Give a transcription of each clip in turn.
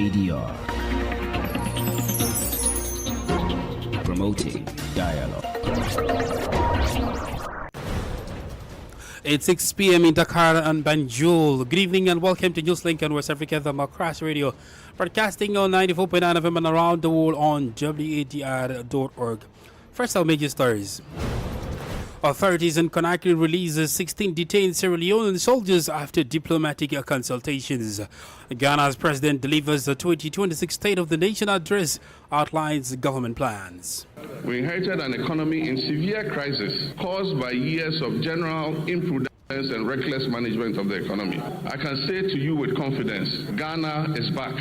ADR. Promoting dialogue. It's 6 p.m. in Dakar and Banjul. Good evening and welcome to Newslink and West Africa, the Macrash Radio, broadcasting on 94.9 FM and around the world on WADR.org. First, our major stories. Authorities in Conakry release 16 detained Sierra Leonean soldiers after diplomatic consultations. Ghana's president delivers the 2026 State of the Nation address, outlines government plans. We inherited an economy in severe crisis caused by years of general imprudence and reckless management of the economy. I can say to you with confidence, Ghana is back.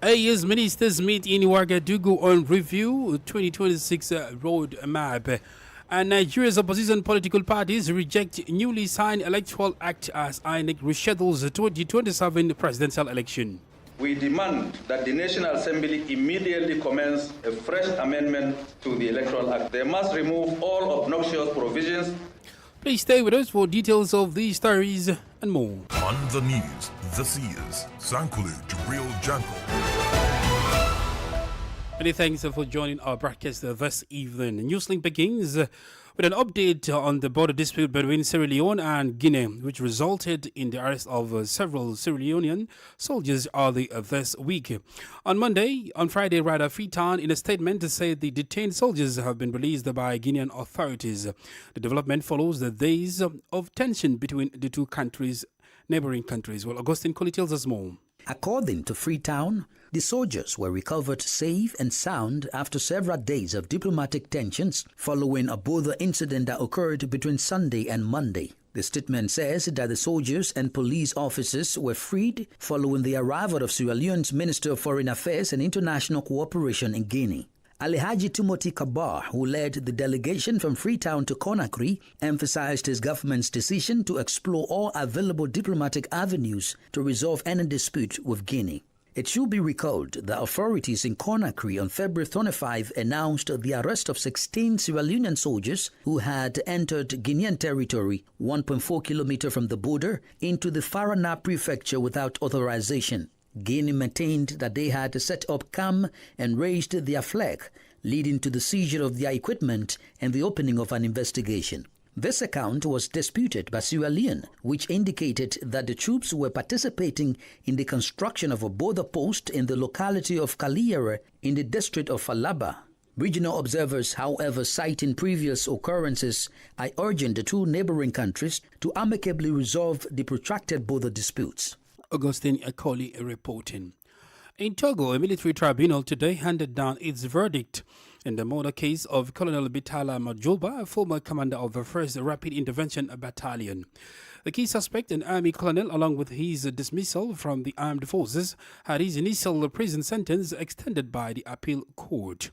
AU's ministers meet in Ouagadougou on review 2026 road map. And Nigeria's opposition political parties reject newly signed electoral act as INEC reschedules the 2027 presidential election. We demand that the National Assembly immediately commence a fresh amendment to the Electoral Act. They must remove all obnoxious provisions. Please stay with us for details of these stories and more. On the news, this is Sankulu Jubril Janko. Many thanks for joining our broadcast this evening. Newslink begins with an update on the border dispute between Sierra Leone and Guinea, which resulted in the arrest of several Sierra Leonean soldiers early this week. On Friday, Freetown, in a statement, said the detained soldiers have been released by Guinean authorities. The development follows the days of tension between the two neighboring countries. Well, Augustine Colley tells us more. According to Freetown, the soldiers were recovered safe and sound after several days of diplomatic tensions following a border incident that occurred between Sunday and Monday. The statement says that the soldiers and police officers were freed following the arrival of Sierra Leone's Minister of Foreign Affairs and International Cooperation in Guinea. Alhaji Timothy Kabar, who led the delegation from Freetown to Conakry, emphasized his government's decision to explore all available diplomatic avenues to resolve any dispute with Guinea. It should be recalled that authorities in Conakry on February 25 announced the arrest of 16 Sierra Leonean soldiers who had entered Guinean territory 1.4 kilometers from the border into the Farana prefecture without authorization. Guinea maintained that they had set up camp and raised their flag, leading to the seizure of their equipment and the opening of an investigation. This account was disputed by Sierra Leone, which indicated that the troops were participating in the construction of a border post in the locality of Kaliere in the district of Falaba. Regional observers, however, citing previous occurrences, are urging the two neighboring countries to amicably resolve the protracted border disputes. Augustine Colley reporting. In Togo, a military tribunal today handed down its verdict in the murder case of Colonel Bitala Majoba, a former commander of the 1st Rapid Intervention Battalion. The key suspect, an army colonel, along with his dismissal from the armed forces, had his initial prison sentence extended by the appeal court.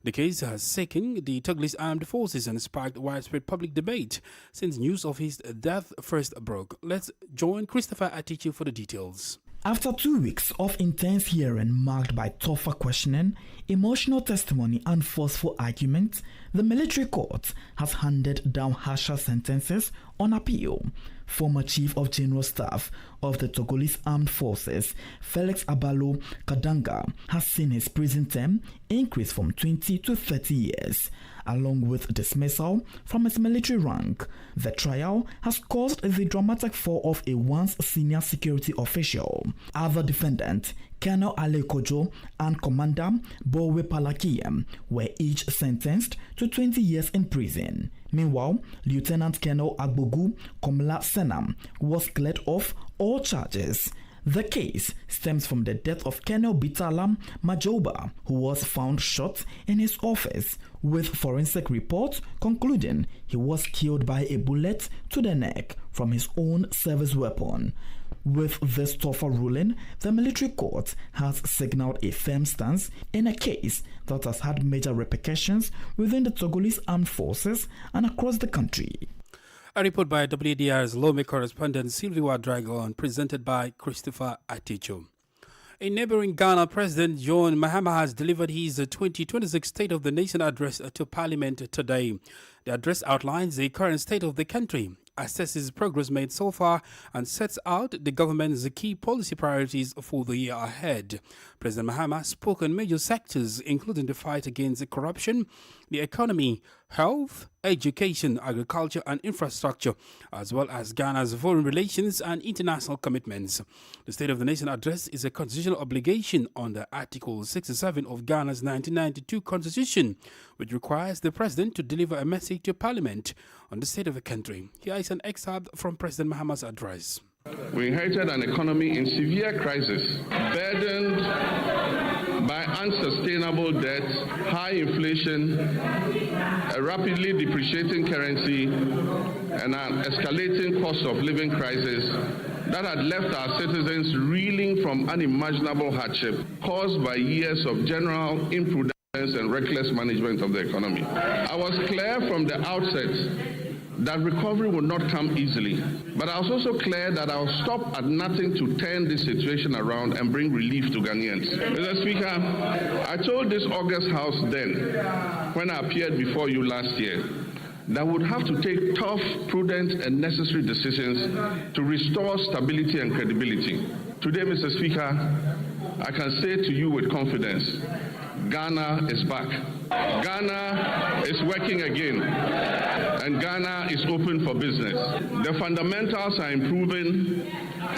The case has shaken the Togolese armed forces and sparked widespread public debate since news of his death first broke. Let's join Christopher Atichu for the details. After 2 weeks of intense hearing marked by tougher questioning, emotional testimony and forceful argument, the military court has handed down harsher sentences on appeal. Former Chief of General Staff of the Togolese Armed Forces, Felix Abalo Kadanga, has seen his prison term increase from 20 to 30 years. Along with dismissal from his military rank, the trial has caused the dramatic fall of a once senior security official. Other defendants, Colonel Ale Kojo and Commander Bowe Palakiem, were each sentenced to 20 years in prison. Meanwhile, Lieutenant Colonel Agbogu Komla Senam was cleared of all charges. The case stems from the death of Colonel Bitala Majoba, who was found shot in his office, with forensic reports concluding he was killed by a bullet to the neck from his own service weapon. With this tougher ruling, the military court has signaled a firm stance in a case that has had major repercussions within the Togolese armed forces and across the country. A report by WDR's Lome correspondent Sylvie Wadr, presented by Christopher Aticho. In neighboring Ghana, President John Mahama has delivered his 2026 State of the Nation address to Parliament today. The address outlines the current state of the country assesses progress made so far and sets out the government's key policy priorities for the year ahead. President Mahama spoke on major sectors, including the fight against corruption, the economy, health, education, agriculture and infrastructure, as well as Ghana's foreign relations and international commitments. The State of the Nation address is a constitutional obligation under Article 67 of Ghana's 1992 Constitution, which requires the President to deliver a message to Parliament on the state of the country. Here is an excerpt from President Mahama's address. We inherited an economy in severe crisis, burdened by unsustainable debt, high inflation, a rapidly depreciating currency, and an escalating cost of living crisis that had left our citizens reeling from unimaginable hardship caused by years of general imprudence and reckless management of the economy. I was clear from the outset that recovery would not come easily, but I was also clear that I'll stop at nothing to turn this situation around and bring relief to Ghanaians. Mr. Speaker, I told this August House then, when I appeared before you last year, that would have to take tough, prudent and necessary decisions to restore stability and credibility. Today, Mr. Speaker, I can say to you with confidence, Ghana is back. Ghana is working again, and Ghana is open for business. The fundamentals are improving,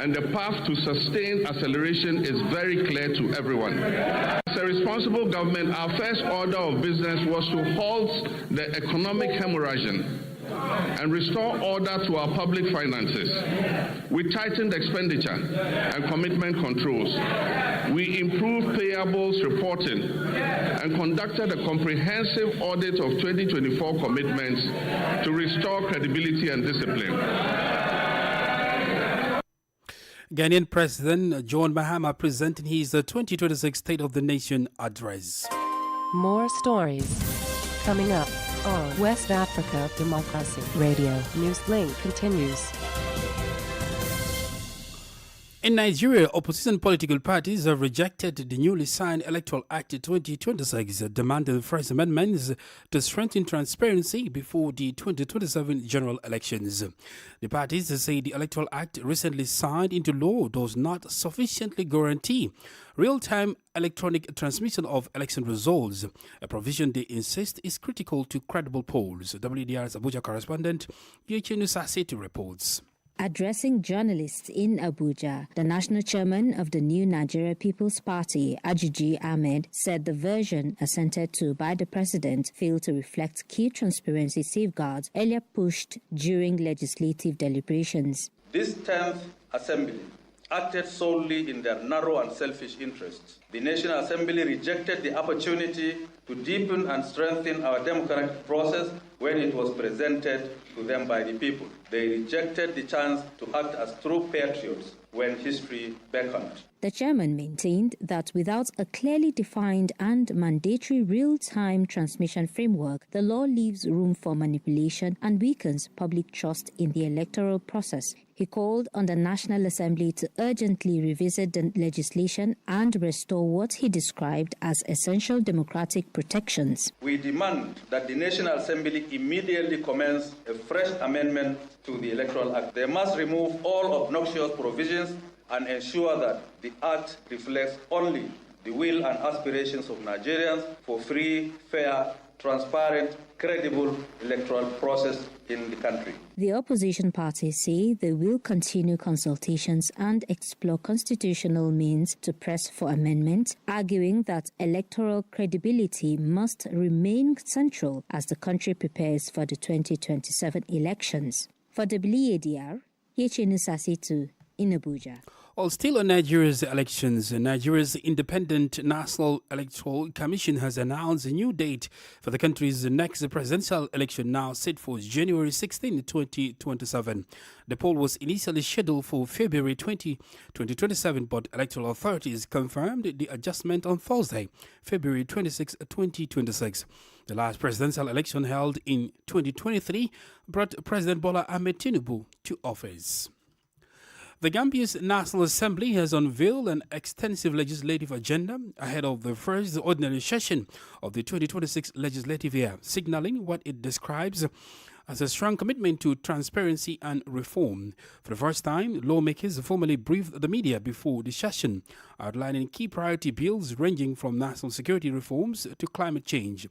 and the path to sustained acceleration is very clear to everyone. As a responsible government, our first order of business was to halt the economic hemorrhage and restore order to our public finances. We tightened expenditure and commitment controls. We improved payables reporting and conducted a comprehensive audit of 2024 commitments to restore credibility and discipline. Ghanaian President John Mahama presenting his 2026 State of the Nation address. More stories coming up on West Africa Democracy Radio. Newslink continues. In Nigeria, opposition political parties have rejected the newly signed Electoral Act 2026, demanding fresh amendments to strengthen transparency before the 2027 general elections. The parties say the Electoral Act recently signed into law does not sufficiently guarantee real-time electronic transmission of election results, a provision they insist is critical to credible polls. WDR's Abuja correspondent Yechinu Saseti reports. Addressing journalists in Abuja, the national chairman of the New Nigeria People's Party, Ajiji Ahmed, said the version assented to by the president failed to reflect key transparency safeguards earlier pushed during legislative deliberations. This 10th Assembly acted solely in their narrow and selfish interests. The National Assembly rejected the opportunity to deepen and strengthen our democratic process when it was presented to them by the people. They rejected the chance to act as true patriots when history beckoned. The chairman maintained that without a clearly defined and mandatory real-time transmission framework, the law leaves room for manipulation and weakens public trust in the electoral process. He called on the National Assembly to urgently revisit the legislation and restore what he described as essential democratic protections. We demand that the National Assembly immediately commence a fresh amendment to the Electoral Act. They must remove all obnoxious provisions and ensure that the Act reflects only the will and aspirations of Nigerians for free, fair, transparent, credible electoral process in the country. The opposition parties say they will continue consultations and explore constitutional means to press for amendments, arguing that electoral credibility must remain central as the country prepares for the 2027 elections. For WADR, Yechinu Sasitu in Abuja. Well, still on Nigeria's elections, Nigeria's Independent National Electoral Commission has announced a new date for the country's next presidential election, now set for January 16, 2027. The poll was initially scheduled for February 20, 2027, but electoral authorities confirmed the adjustment on Thursday, February 26, 2026. The last presidential election held in 2023 brought President Bola Ahmed Tinubu to office. The Gambia's National Assembly has unveiled an extensive legislative agenda ahead of the first ordinary session of the 2026 legislative year, signaling what it describes has a strong commitment to transparency and reform. For the first time, lawmakers formally briefed the media before the session, outlining key priority bills ranging from national security reforms to climate change,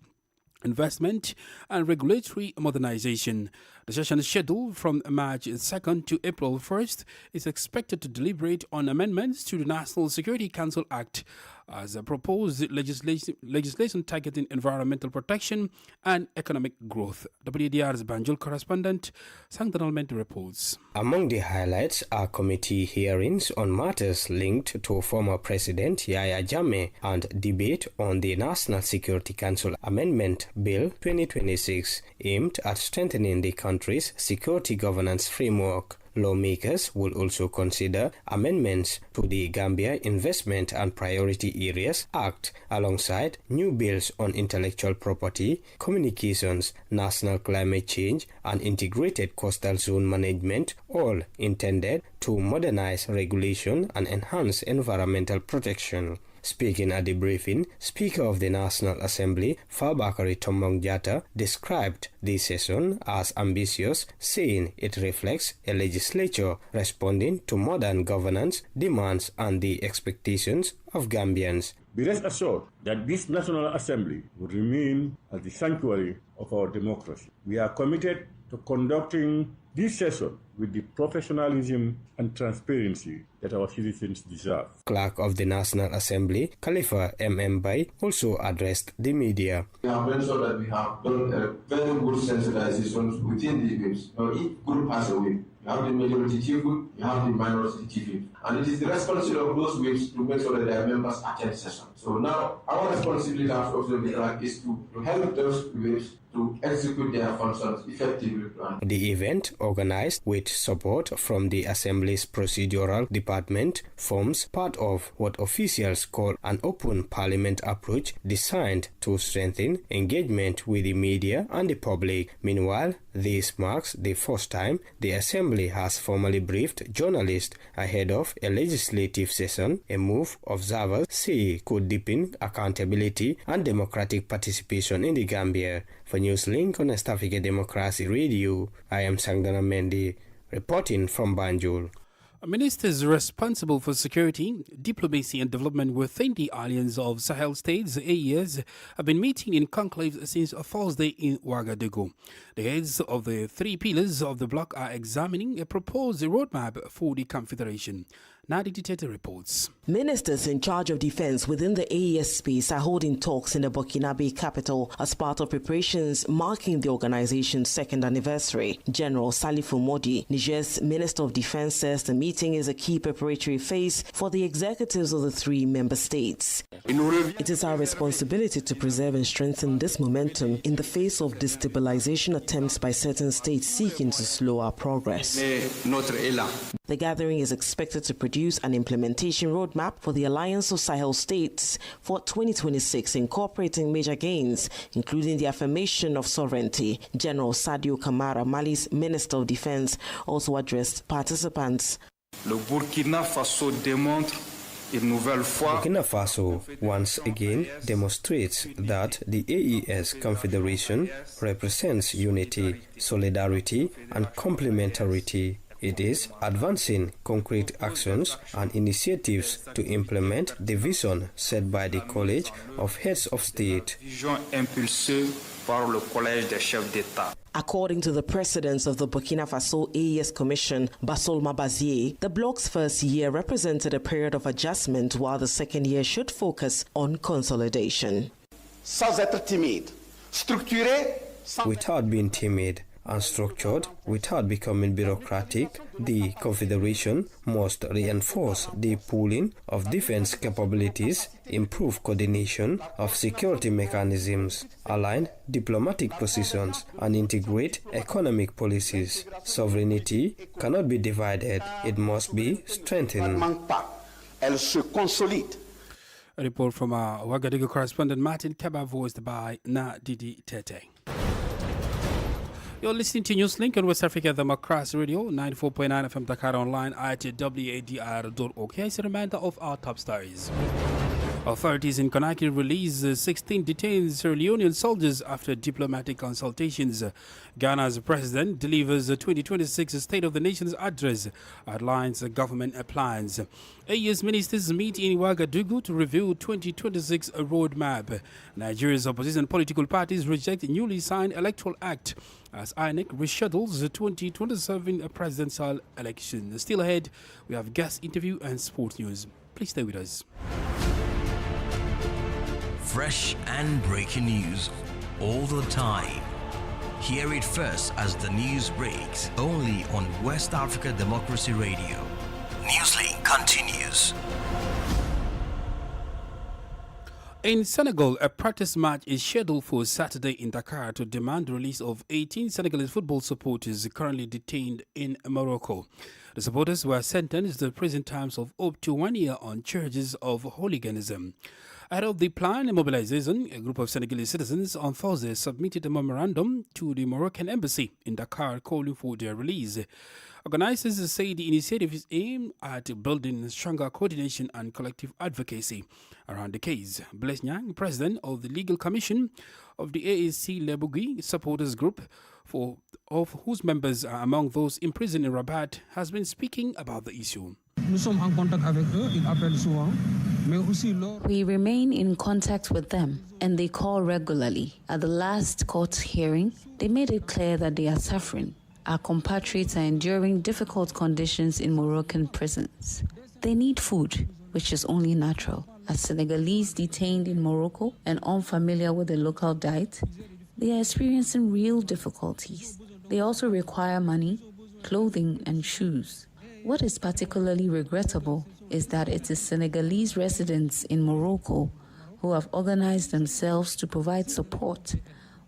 investment and regulatory modernization. The session scheduled from March 2nd to April 1st is expected to deliberate on amendments to the National Security Council Act as a proposed legislation targeting environmental protection and economic growth. WDR's Banjul correspondent Sang Donald reports. Among the highlights are committee hearings on matters linked to former President Yahya Jammeh and debate on the National Security Council Amendment Bill 2026 aimed at strengthening the country's security governance framework. Lawmakers will also consider amendments to the Gambia Investment and Priority Areas Act alongside new bills on intellectual property, communications, national climate change, and integrated coastal zone management, all intended to modernize regulation and enhance environmental protection. Speaking at the briefing, Speaker of the National Assembly, Fabakary Tombong Jatta, described the session as ambitious, saying it reflects a legislature responding to modern governance demands and the expectations of Gambians. Be rest assured that this National Assembly will remain as the sanctuary of our democracy. We are committed to conducting this session with the professionalism and transparency that our citizens deserve. Clerk of the National Assembly, Khalifa M.M. Bai, also addressed the media. We have made sure that we have done a very good sensitization within the whips. Now, each group has a whip. You have the majority chief whip, you have the minority chief whip. And it is the responsibility of those whips to make sure that their members attend session. So now, our responsibility as of the clerk is to help those whips to execute their functions effectively. The event, organized with support from the Assembly's procedural department, forms part of what officials call an open parliament approach designed to strengthen engagement with the media and the public. Meanwhile, this marks the first time the Assembly has formally briefed journalists ahead of a legislative session, a move observers say could deepen accountability and democratic participation in the Gambia. For Newslink on West Africa Democracy Radio, I am Sangdana Mendy, reporting from Banjul. Ministers responsible for security, diplomacy and development within the Alliance of Sahel States, AES, have been meeting in conclave since Thursday in Ouagadougou. The heads of the three pillars of the bloc are examining a proposed roadmap for the Confederation. Nadi Tete reports. Ministers in charge of defense within the AES space are holding talks in the Burkinabe capital as part of preparations marking the organization's second anniversary. General Salifou Modi, Niger's Minister of Defense, says the meeting is a key preparatory phase for the executives of the three member states. It is our responsibility to preserve and strengthen this momentum in the face of destabilization attempts by certain states seeking to slow our progress. The gathering is expected to produce an implementation roadmap for the Alliance of Sahel States for 2026, incorporating major gains, including the affirmation of sovereignty. General Sadio Kamara, Mali's Minister of Defense, also addressed participants. Burkina Faso once again demonstrates that the AES Confederation represents unity, solidarity, and complementarity. It is advancing concrete actions and initiatives to implement the vision set by the College of Heads of State. According to the president of the Burkina Faso AES Commission, Basolma Bazier, the bloc's first year represented a period of adjustment, while the second year should focus on consolidation. Without being timid, unstructured, without becoming bureaucratic, the Confederation must reinforce the pooling of defense capabilities, improve coordination of security mechanisms, align diplomatic positions, and integrate economic policies. Sovereignty cannot be divided, it must be strengthened. A report from our Ouagadougou correspondent Martin Keba, voiced by Nadidi Tete. You're listening to Newslink on West Africa Democracy Radio, 94.9 FM Dakar online at wadr.org. Here's a reminder of our top stories. Authorities in Conakry released 16 detained Sierra Leonean soldiers after diplomatic consultations. Ghana's president delivers the 2026 State of the Nation's address, outlines the government plans. AU's ministers meet in Ouagadougou to review 2026 roadmap. Nigeria's opposition political parties reject newly signed electoral act as INEC reschedules the 2027 presidential election. Still ahead, we have guest interview and sports news. Please stay with us. Fresh and breaking news all the time. Hear it first as the news breaks, only on West Africa Democracy Radio. Newslink continues. In Senegal, a practice match is scheduled for Saturday in Dakar to demand the release of 18 Senegalese football supporters currently detained in Morocco. The supporters were sentenced to prison terms of up to 1 year on charges of hooliganism. Ahead of the planned mobilization, a group of Senegalese citizens on Thursday submitted a memorandum to the Moroccan embassy in Dakar calling for their release. Organizers say the initiative is aimed at building stronger coordination and collective advocacy around the case. Blaise Nyang, president of the Legal Commission of the AAC Lebugui supporters group, of whose members are among those imprisoned in Rabat, has been speaking about the issue. We remain in contact with them and they call regularly. At the last court hearing, they made it clear that they are suffering. Our compatriots are enduring difficult conditions in Moroccan prisons. They need food, which is only natural. As Senegalese detained in Morocco and unfamiliar with the local diet, they are experiencing real difficulties. They also require money, clothing, and shoes. What is particularly regrettable is that it is Senegalese residents in Morocco who have organized themselves to provide support,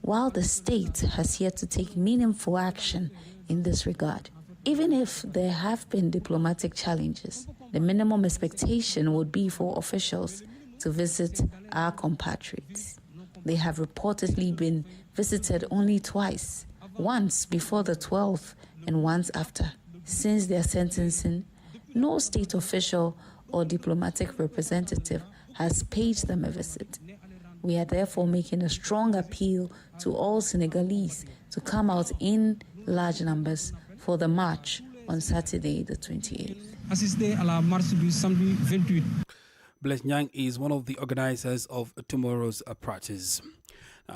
while the state has yet to take meaningful action in this regard. Even if there have been diplomatic challenges, the minimum expectation would be for officials to visit our compatriots. They have reportedly been visited only twice, once before the 12th and once after. Since their sentencing, no state official or diplomatic representative has paid them a visit. We are therefore making a strong appeal to all Senegalese to come out in large numbers for the march on Saturday, the 28th. Assister à la marche du samedi 28. Blaise Nyang is one of the organizers of tomorrow's practice.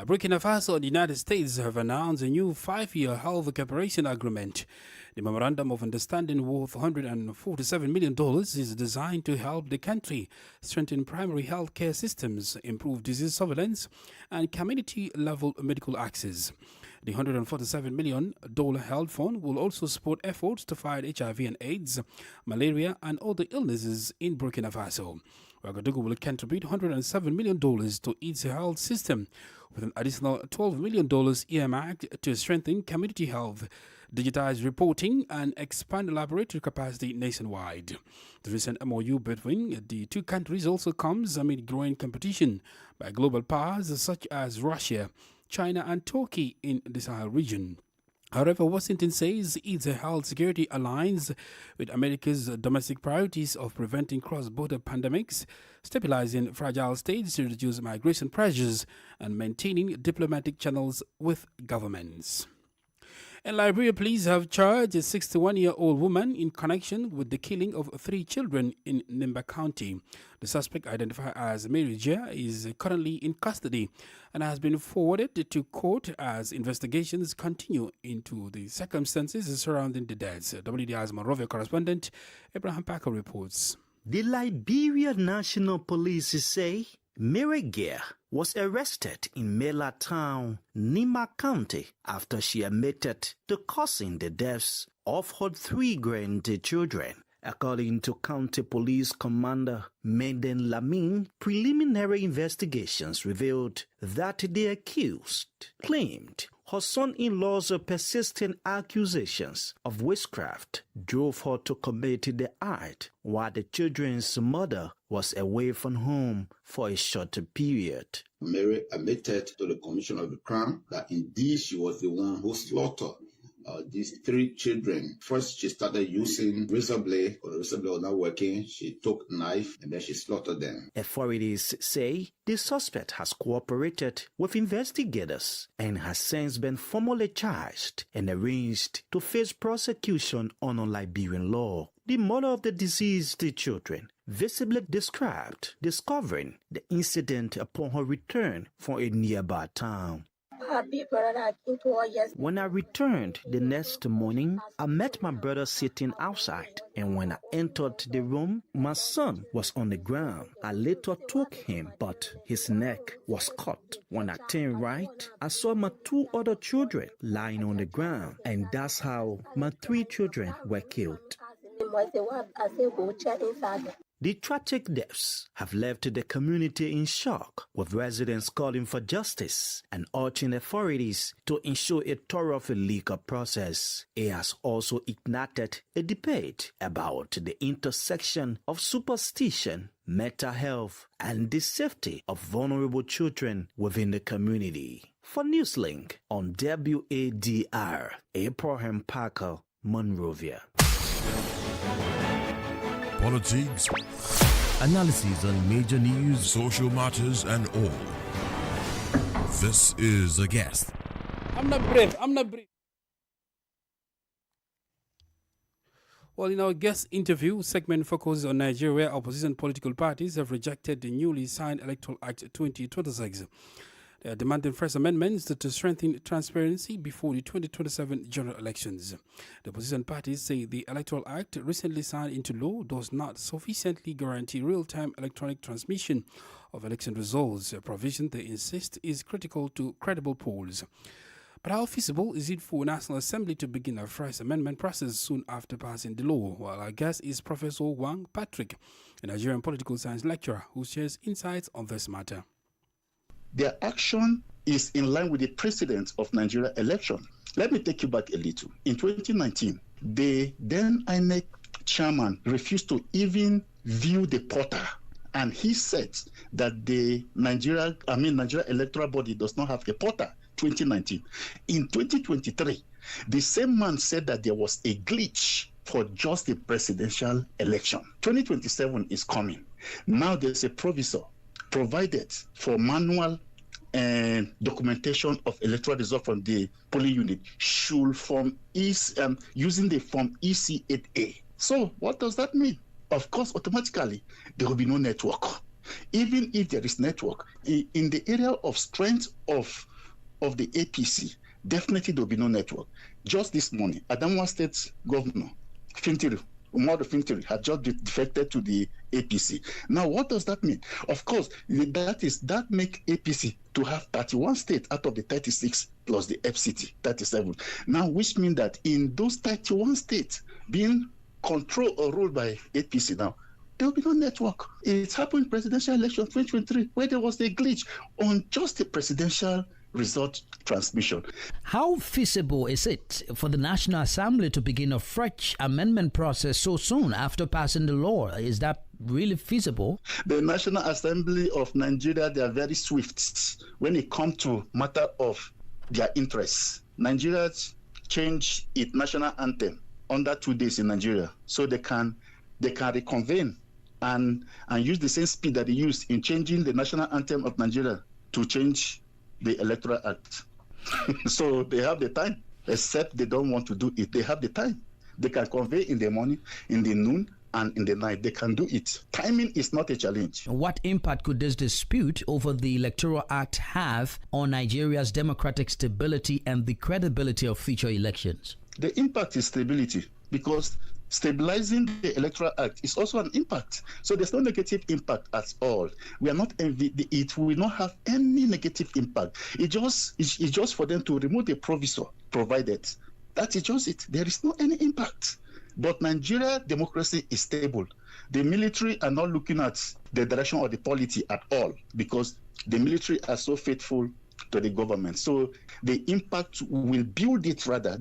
Burkina Faso and the United States have announced a new 5-year health cooperation agreement. The Memorandum of Understanding, worth $147 million, is designed to help the country strengthen primary health care systems, improve disease surveillance, and community-level medical access. The $147 million health fund will also support efforts to fight HIV and AIDS, malaria, and other illnesses in Burkina Faso. Ouagadougou will contribute $107 million to its health system, with an additional $12 million earmarked to strengthen community health, digitize reporting, and expand laboratory capacity nationwide. The recent MOU between the two countries also comes amid growing competition by global powers such as Russia, China, and Turkey in the Sahel region. However, Washington says its health security aligns with America's domestic priorities of preventing cross-border pandemics, stabilizing fragile states to reduce migration pressures, and maintaining diplomatic channels with governments. In Liberia, police have charged a 61-year-old woman in connection with the killing of 3 children in Nimba County. The suspect, identified as Mary Jia, is currently in custody and has been forwarded to court as investigations continue into the circumstances surrounding the deaths. WDI's Monrovia correspondent Abraham Packer reports. The Liberia National Police say Mary Jia was arrested in Mela Town, Nima County, after she admitted to causing the deaths of her 3 grandchildren. According to County Police Commander Menden Lamin, preliminary investigations revealed that the accused claimed her son-in-law's persistent accusations of witchcraft drove her to commit the act while the children's mother was away from home for a short period. Mary admitted to the commission of the crime that indeed she was the one who slaughtered these 3 children. First, she started using razor blade. When the razor blade was not working, she took knife and then she slaughtered them. Authorities say the suspect has cooperated with investigators and has since been formally charged and arraigned to face prosecution under Liberian law. The mother of the deceased children visibly described discovering the incident upon her return from a nearby town. When I returned the next morning, I met my brother sitting outside, and when I entered the room, my son was on the ground. I later took him, but his neck was cut. When I turned right, I saw my 2 other children lying on the ground, and that's how my 3 children were killed. The tragic deaths have left the community in shock, with residents calling for justice and urging authorities to ensure a thorough legal process. It has also ignited a debate about the intersection of superstition, mental health, and the safety of vulnerable children within the community. For Newslink on WADR, Abraham Parker, Monrovia. Politics, analyses on major news, social matters, and all. This is A Guest. I'm not brave. Well, in our guest interview segment focuses on Nigeria, where opposition political parties have rejected the newly signed Electoral Act 2026. They are demanding fresh amendments to strengthen transparency before the 2027 general elections. The opposition parties say the Electoral Act recently signed into law does not sufficiently guarantee real-time electronic transmission of election results, a provision they insist is critical to credible polls. But how feasible is it for National Assembly to begin a fresh amendment process soon after passing the law? Well, our guest is Professor Wang Patrick, a Nigerian political science lecturer who shares insights on this matter. Their action is in line with the precedent of Nigeria election. Let me take you back a little. In 2019, the then INEC chairman refused to even view the portal, and he said that the Nigeria electoral body does not have a portal. 2019. In 2023, the same man said that there was a glitch for just the presidential election. 2027 is coming. Now there's a proviso provided for manual and documentation of electoral result from the polling unit should using the form EC8A. So what does that mean? Of course, automatically there will be no network. Even if there is network, in the area of strength of the APC, definitely there will be no network. Just this morning, Adamawa State Governor Umaru Fintiri had just defected to the APC. Now, what does that mean? Of course, that make APC to have 31 states out of the 36 plus the FCT, 37. Now, which means that in those 31 states being controlled or ruled by APC now, there will be no network. It happened in presidential election 2023, where there was a glitch on just the presidential result transmission. How feasible is it for the National Assembly to begin a fresh amendment process so soon after passing the law? Is that really feasible? The National Assembly of Nigeria, they are very swift when it comes to matter of their interests. Nigeria changed its national anthem under 2 days in Nigeria, so they can reconvene and use the same speed that they used in changing the national anthem of Nigeria to change the Electoral Act. So they have the time, except they don't want to do it. They have the time. They can convey in the morning, in the noon, and in the night. They can do it. Timing is not a challenge. What impact could this dispute over the Electoral Act have on Nigeria's democratic stability and the credibility of future elections? The impact is stability, because stabilizing the Electoral Act is also an impact. So there's no negative impact at all. We are not it will not have any negative impact. It's just for them to remove the proviso provided. That is just it. There is no any impact. But Nigeria democracy is stable. The military are not looking at the direction of the polity at all, because the military are so faithful to the government. So the impact will build it rather.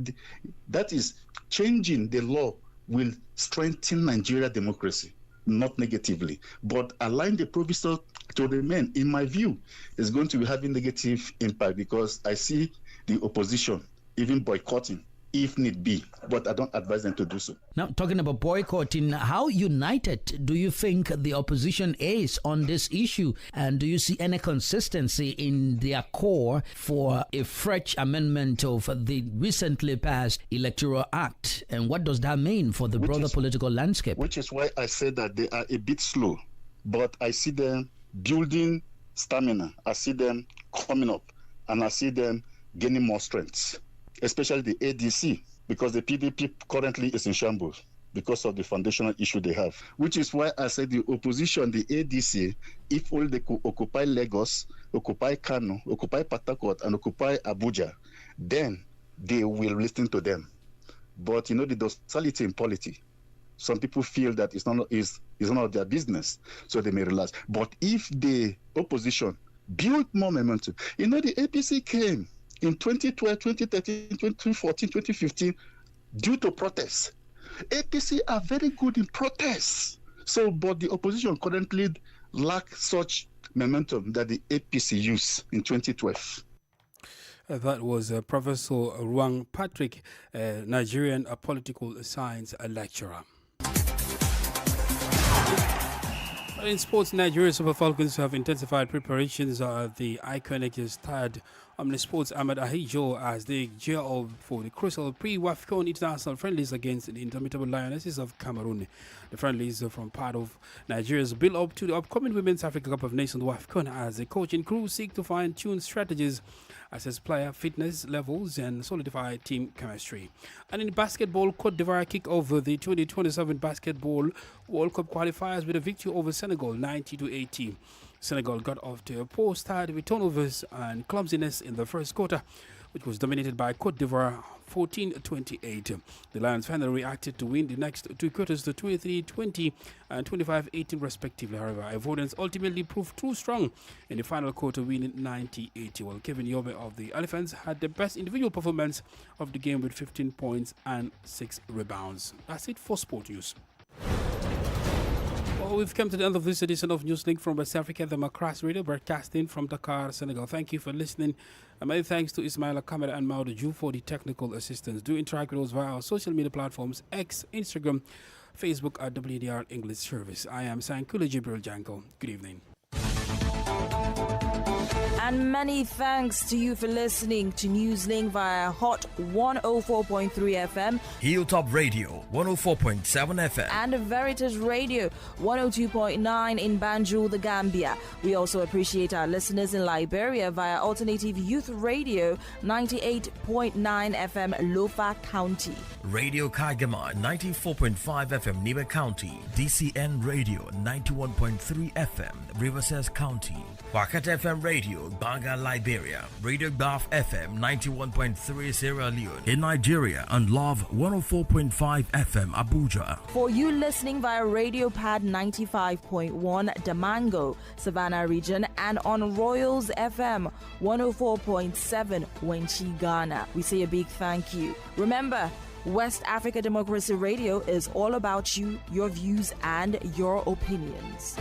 That is, changing the law will strengthen Nigeria democracy, not negatively. But allowing the proviso to remain, in my view, is going to be having negative impact, because I see the opposition even boycotting if need be, but I don't advise them to do so. Now, talking about boycotting, how united do you think the opposition is on this issue? And do you see any consistency in their core for a fresh amendment of the recently passed Electoral Act? And what does that mean for the broader political landscape? Which is why I said that they are a bit slow, but I see them building stamina. I see them coming up, and I see them gaining more strength, especially the ADC, because the PDP currently is in shambles because of the foundational issue they have, which is why I said the opposition, the ADC, if only they could occupy Lagos, occupy Kano, occupy Port Harcourt, and occupy Abuja, then they will listen to them. But you know, the docility in polity, some people feel that it's none of their business, so they may relax. But if the opposition build more momentum, you know, the APC came in 2012, 2013, 2014, 2015 due to protests. APC are very good in protests. So, but the opposition currently lack such momentum that the APC used in 2012. That was Professor Ruang Patrick, Nigerian political science lecturer. In sports, Nigeria Super Falcons have intensified preparations. The iconic tired Omnisports Ahmed Ahijo as they gear up for the crucial pre-WAFCON international friendlies against the indomitable Lionesses of Cameroon. The friendlies are from part of Nigeria's build-up to the upcoming Women's Africa Cup of Nations WAFCON as the coaching crew seek to fine-tune strategies, assess player fitness levels, and solidify team chemistry. And in basketball, Cote d'Ivoire kick over the 2027 Basketball World Cup qualifiers with a victory over Senegal 90-80. Senegal got off to a poor start with turnovers and clumsiness in the first quarter, which was dominated by Cote d'Ivoire 14-28. The Lions finally reacted to win the next two quarters to 23-20 and 25-18 respectively. However, Ivorians ultimately proved too strong in the final quarter, winning 90-80. While Kevin Yobe of the Elephants had the best individual performance of the game with 15 points and 6 rebounds. That's it for Sport News. Well, we've come to the end of this edition of Newslink from West Africa, the Macras Radio, broadcasting from Dakar, Senegal. Thank you for listening. And many thanks to Ismaila Kamara and Maudu Ju for the technical assistance. Do interact with us via our social media platforms, X, Instagram, Facebook at WDR English Service. I am Sankula Jibril Janko. Good evening. And many thanks to you for listening to Newslink via Hot 104.3 FM, Hilltop Radio 104.7 FM, and Veritas Radio 102.9 in Banjul, the Gambia. We also appreciate our listeners in Liberia via Alternative Youth Radio 98.9 FM, Lofa County, Radio Kagama 94.5 FM, Nibe County, DCN Radio 91.3 FM, Riverside County, Wakat FM Radio, Banga, Liberia, Radio Baf FM 91.3 Sierra Leone in Nigeria, and Love 104.5 FM Abuja. For you listening via Radio Pad 95.1 Damango, Savannah region, and on Royals FM 104.7 Wenchi, Ghana, we say a big thank you. Remember, West Africa Democracy Radio is all about you, your views, and your opinions.